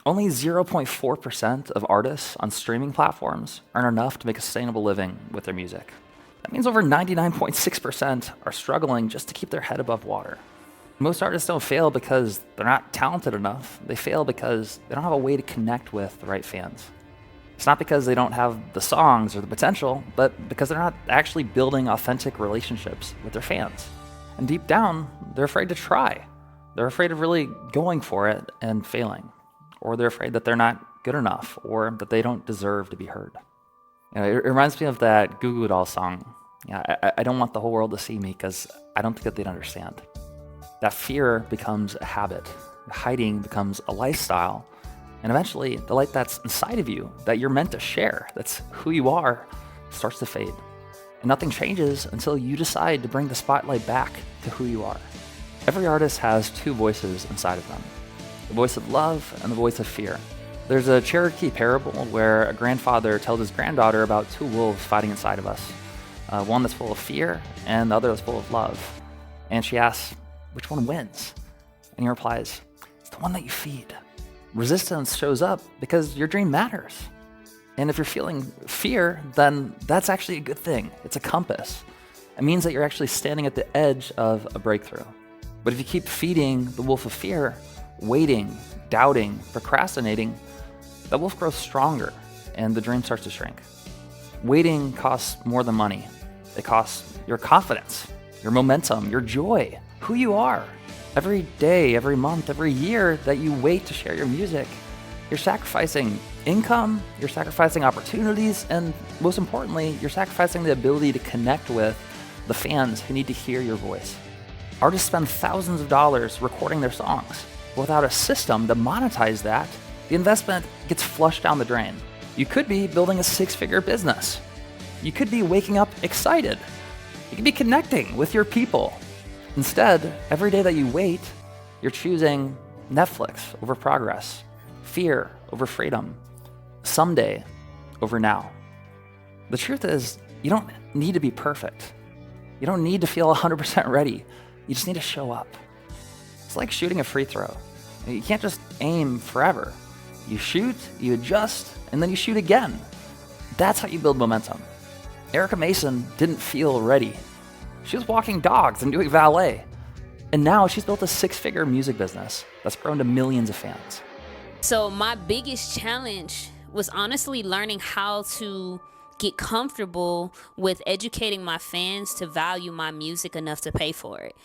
Only 0.4% of artists on streaming platforms earn enough to make a sustainable living with their music. That means over 99.6% are struggling just to keep their head above water. Most artists don't fail because they're not talented enough. They fail because they don't have a way to connect with the right fans. It's not because they don't have the songs or the potential, but because they're not actually building authentic relationships with their fans. And deep down, they're afraid to try. They're afraid of really going for it and failing. Or they're afraid that they're not good enough or that they don't deserve to be heard. It reminds me of that Goo Goo Dolls song. I don't want the whole world to see me because I don't think that they'd understand. That fear becomes a habit. Hiding becomes a lifestyle. And eventually, the light that's inside of you, that you're meant to share, that's who you are, starts to fade. And nothing changes until you decide to bring the spotlight back to who you are. Every artist has two voices inside of them, the voice of love and the voice of fear. There's a Cherokee parable where a grandfather tells his granddaughter about two wolves fighting inside of us, one that's full of fear and the other that's full of love. And she asks, which one wins? And he replies, it's the one that you feed. Resistance shows up because your dream matters. And if you're feeling fear, then that's actually a good thing. It's a compass. It means that you're actually standing at the edge of a breakthrough. But if you keep feeding the wolf of fear, waiting, doubting, procrastinating, that wolf grows stronger and the dream starts to shrink. Waiting costs more than money. It costs your confidence, your momentum, your joy, who you are. Every day, every month, every year that you wait to share your music, you're sacrificing income, you're sacrificing opportunities, and most importantly, you're sacrificing the ability to connect with the fans who need to hear your voice. Artists spend thousands of dollars recording their songs. Without a system to monetize that, the investment gets flushed down the drain. You could be building a six-figure business. You could be waking up excited. You could be connecting with your people. Instead, every day that you wait, you're choosing Netflix over progress, fear over freedom, someday over now. The truth is, you don't need to be perfect. You don't need to feel 100% ready. You just need to show up. It's like shooting a free throw. You can't just aim forever. You shoot, you adjust, and then you shoot again. That's how you build momentum. Erica Mason didn't feel ready. She was walking dogs and doing valet. And now she's built a six-figure music business that's grown to millions of fans. So my biggest challenge was honestly learning how to get comfortable with educating my fans to value my music enough to pay for it.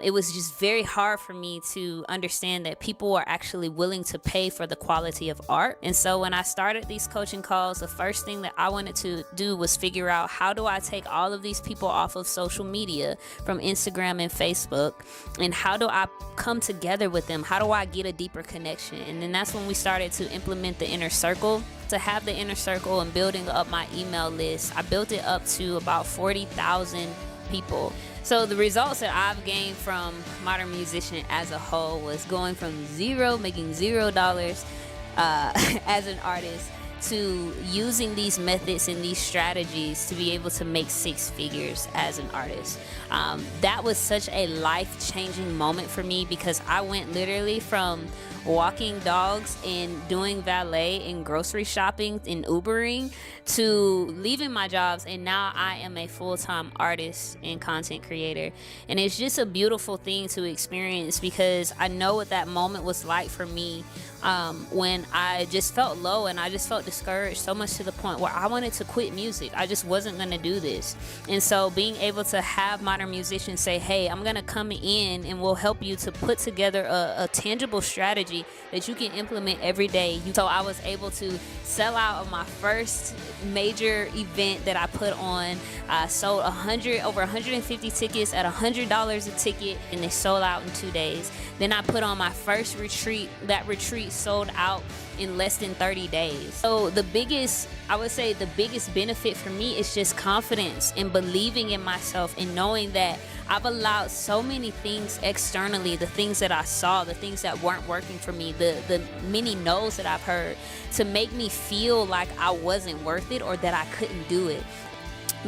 It was just very hard for me to understand that people are actually willing to pay for the quality of art. And so when I started these coaching calls, the first thing that I wanted to do was figure out, how do I take all of these people off of social media from Instagram and Facebook, and how do I come together with them? How do I get a deeper connection? And then that's when we started to implement the inner circle. To have the inner circle and building up my email list, I built it up to about 40,000 people. So the results that I've gained from Modern Musician as a whole was going from zero, making $0 as an artist, to using these methods and these strategies to be able to make six figures as an artist. That was such a life-changing moment for me, because I went literally from walking dogs and doing valet and grocery shopping and Ubering to leaving my jobs, and now I am a full-time artist and content creator. And it's just a beautiful thing to experience, because I know what that moment was like for me, when I just felt low and I just felt discouraged so much to the point where I wanted to quit music. I just wasn't going to do this. And so being able to have Modern Musicians say, hey, I'm going to come in and we'll help you to put together a tangible strategy that you can implement every day. So I was able to sell out of my first major event that I put on. I sold over 150 tickets at $100 a ticket, and they sold out in 2 days. Then I put on my first retreat. That retreat sold out in less than 30 days. So I would say the biggest benefit for me is just confidence and believing in myself, and knowing that I've allowed so many things externally, the things that I saw, the things that weren't working for me, the many no's that I've heard, to make me feel like I wasn't worth it or that I couldn't do it.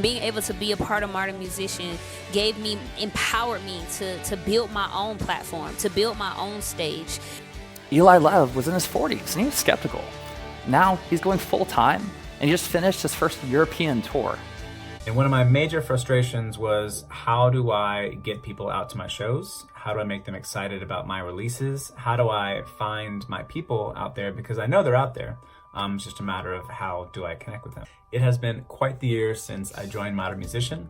Being able to be a part of Modern Musician empowered me to build my own platform, to build my own stage. Eli Lev was in his 40s and he was skeptical. Now he's going full time and he just finished his first European tour. And one of my major frustrations was, how do I get people out to my shows? How do I make them excited about my releases? How do I find my people out there? Because I know they're out there. It's just a matter of how do I connect with them. It has been quite the year since I joined Modern Musician.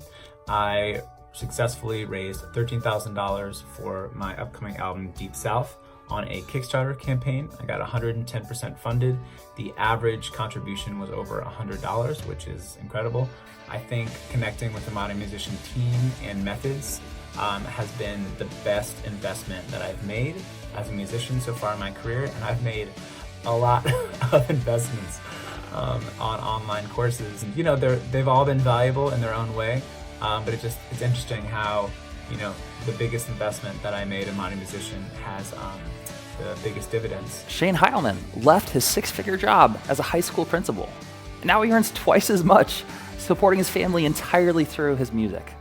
I successfully raised $13,000 for my upcoming album, Deep South, on a Kickstarter campaign. I got 110% funded. The average contribution was over $100, which is incredible. I think connecting with the Modern Musician team and methods has been the best investment that I've made as a musician so far in my career. And I've made a lot of investments on online courses. You know, they've all been valuable in their own way, but it's interesting how, you know, the biggest investment that I made in Modern Musician has the biggest dividends. Shane Heilman left his six-figure job as a high school principal. And now he earns twice as much, supporting his family entirely through his music.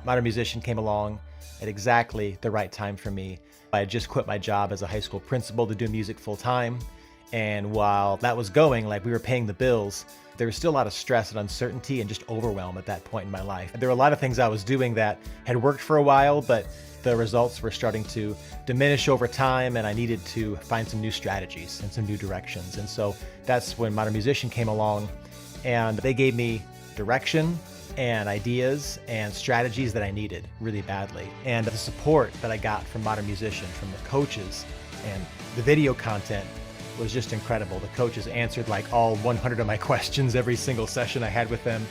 Modern Musician came along at exactly the right time for me. I had just quit my job as a high school principal to do music full time. And while that was going, like we were paying the bills, there was still a lot of stress and uncertainty and just overwhelm at that point in my life. There were a lot of things I was doing that had worked for a while, but the results were starting to diminish over time, and I needed to find some new strategies and some new directions. And so that's when Modern Musician came along, and they gave me direction and ideas and strategies that I needed really badly. And the support that I got from Modern Musician, from the coaches and the video content, was just incredible. The coaches answered like all 100 of my questions every single session I had with them.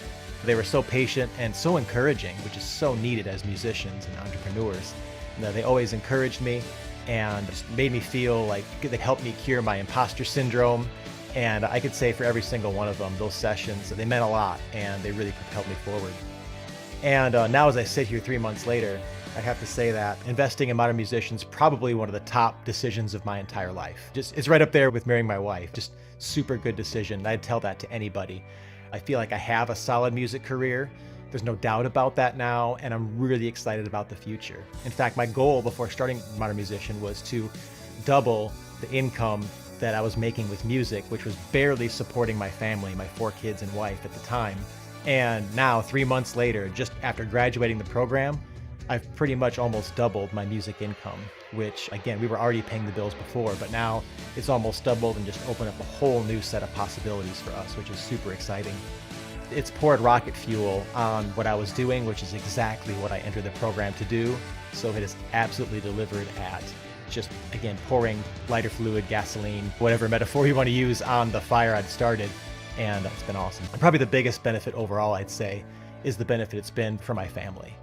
They were so patient and so encouraging, which is so needed as musicians and entrepreneurs. You know, they always encouraged me and just made me feel like they helped me cure my imposter syndrome. And I could say for every single one of them, those sessions, they meant a lot and they really propelled me forward. And now as I sit here 3 months later, I have to say that investing in Modern Musician is probably one of the top decisions of my entire life. It's right up there with marrying my wife. Just super good decision. I'd tell that to anybody. I feel like I have a solid music career. There's no doubt about that now, and I'm really excited about the future. In fact, my goal before starting Modern Musician was to double the income that I was making with music, which was barely supporting my family, my 4 kids and wife at the time. And now, 3 months later, just after graduating the program, I've pretty much almost doubled my music income, which again, we were already paying the bills before, but now it's almost doubled and just opened up a whole new set of possibilities for us, which is super exciting. It's poured rocket fuel on what I was doing, which is exactly what I entered the program to do. So it has absolutely delivered at just, again, pouring lighter fluid, gasoline, whatever metaphor you want to use on the fire I'd started. And it's been awesome. And probably the biggest benefit overall, I'd say, is the benefit it's been for my family.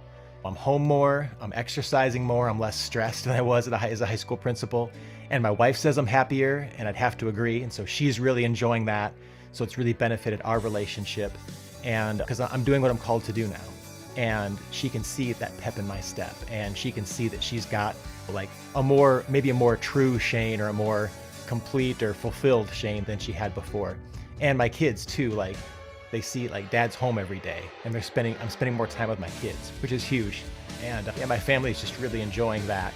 I'm home more, I'm exercising more, I'm less stressed than I was as a high school principal. And my wife says I'm happier, and I'd have to agree. And so she's really enjoying that. So it's really benefited our relationship. And because I'm doing what I'm called to do now. And she can see that pep in my step. And she can see that she's got like maybe a more true Shane, or a more complete or fulfilled Shane than she had before. And my kids too, like, they see like dad's home every day, and I'm spending more time with my kids, which is huge. And my family is just really enjoying that.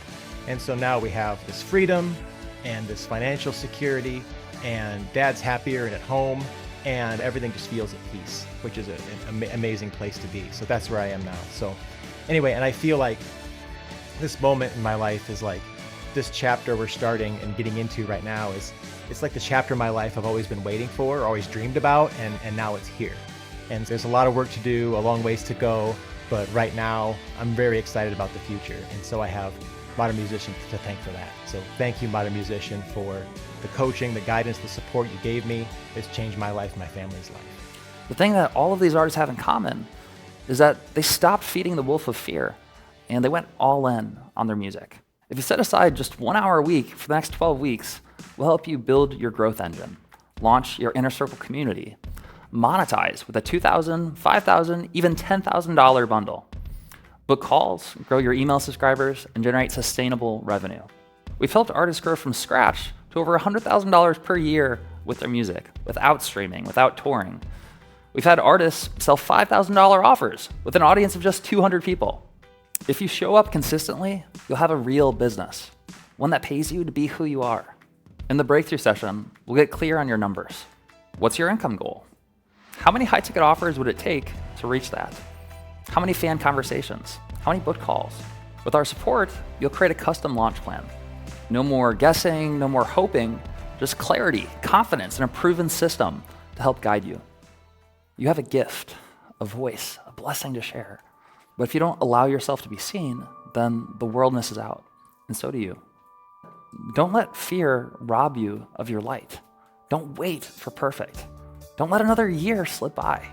And so now we have this freedom and this financial security, and dad's happier and at home, and everything just feels at peace, which is an amazing place to be. So that's where I am now. So anyway, and I feel like this moment in my life is like this chapter we're starting and getting into right now it's like the chapter of my life I've always been waiting for, always dreamed about, and now it's here. And there's a lot of work to do, a long ways to go, but right now I'm very excited about the future. And so I have Modern Musician to thank for that. So thank you, Modern Musician, for the coaching, the guidance, the support you gave me. It's changed my life and my family's life. The thing that all of these artists have in common is that they stopped feeding the wolf of fear and they went all in on their music. If you set aside just 1 hour a week for the next 12 weeks, we'll help you build your growth engine, launch your inner circle community, monetize with a $2,000, $5,000, even $10,000 bundle, book calls, grow your email subscribers, and generate sustainable revenue. We've helped artists grow from scratch to over $100,000 per year with their music, without streaming, without touring. We've had artists sell $5,000 offers with an audience of just 200 people. If you show up consistently, you'll have a real business, one that pays you to be who you are. In the breakthrough session, we'll get clear on your numbers. What's your income goal? How many high-ticket offers would it take to reach that? How many fan conversations? How many book calls? With our support, you'll create a custom launch plan. No more guessing, no more hoping, just clarity, confidence, and a proven system to help guide you. You have a gift, a voice, a blessing to share. But if you don't allow yourself to be seen, then the world misses out, and so do you. Don't let fear rob you of your light. Don't wait for perfect. Don't let another year slip by.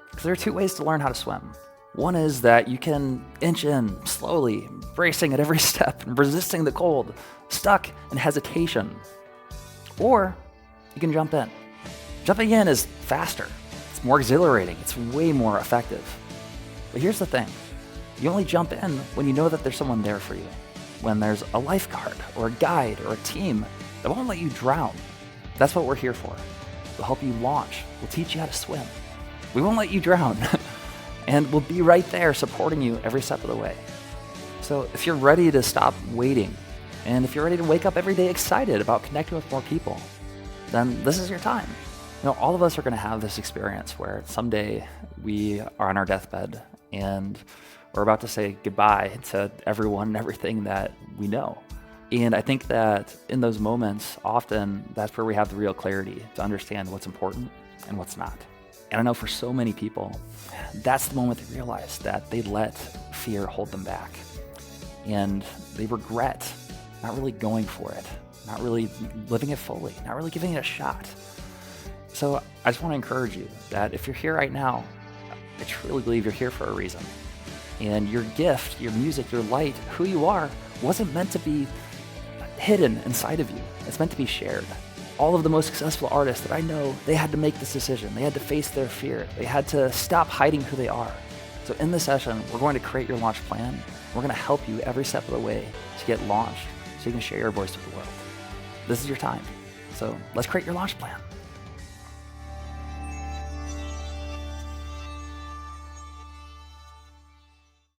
Because there are two ways to learn how to swim. One is that you can inch in slowly, bracing at every step and resisting the cold, stuck in hesitation. Or you can jump in. Jumping in is faster. It's more exhilarating. It's way more effective. But here's the thing. You only jump in when you know that there's someone there for you. When there's a lifeguard or a guide or a team that won't let you drown. That's what we're here for. We'll help you launch. We'll teach you how to swim. We won't let you drown. And we'll be right there supporting you every step of the way. So if you're ready to stop waiting, and if you're ready to wake up every day excited about connecting with more people, then this is your time. All of us are going to have this experience where someday we are on our deathbed and we're about to say goodbye to everyone and everything that we know. And I think that in those moments, often that's where we have the real clarity to understand what's important and what's not. And I know for so many people, that's the moment they realize that they let fear hold them back. And they regret not really going for it, not really living it fully, not really giving it a shot. So I just want to encourage you that if you're here right now, I truly believe you're here for a reason. And your gift, your music, your light, who you are, wasn't meant to be hidden inside of you. It's meant to be shared. All of the most successful artists that I know, they had to make this decision. They had to face their fear. They had to stop hiding who they are. So in this session, we're going to create your launch plan. We're going to help you every step of the way to get launched so you can share your voice with the world. This is your time. So let's create your launch plan.